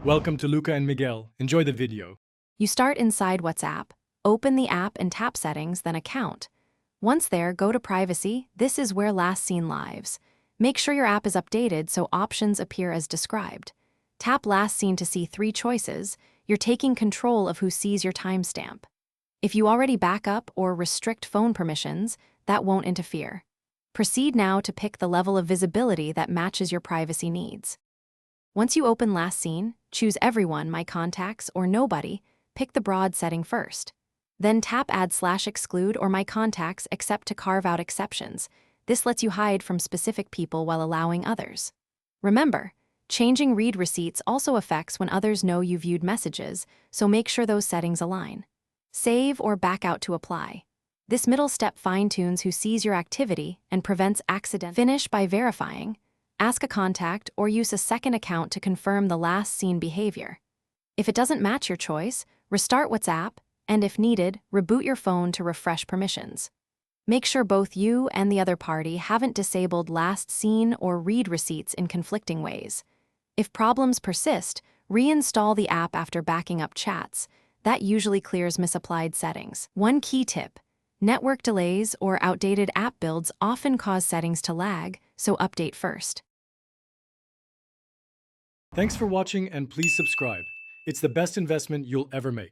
Welcome to Luca and Miguel. Enjoy the video. You start inside WhatsApp, open the app and tap Settings, then Account. Once there, go to Privacy. This is where Last Seen lives. Make sure your app is updated so options appear as described. Tap Last Seen to see 3 choices. You're taking control of who sees your timestamp. If you already back up or restrict phone permissions, that won't interfere. Proceed now to pick the level of visibility that matches your privacy needs. Once you open Last Seen, choose Everyone, My Contacts, or Nobody. Pick the broad setting first. Then tap Add/Exclude or My Contacts except to carve out exceptions. This lets you hide from specific people while allowing others. Remember, changing read receipts also affects when others know you viewed messages, so make sure those settings align. Save or back out to apply. This middle step fine-tunes who sees your activity and prevents accident. Finish by verifying. Ask a contact or use a second account to confirm the last seen behavior. If it doesn't match your choice, restart WhatsApp, and if needed, reboot your phone to refresh permissions. Make sure both you and the other party haven't disabled last seen or read receipts in conflicting ways. If problems persist, reinstall the app after backing up chats. That usually clears misapplied settings. One key tip: network delays or outdated app builds often cause settings to lag, so update first. Thanks for watching and please subscribe. It's the best investment you'll ever make.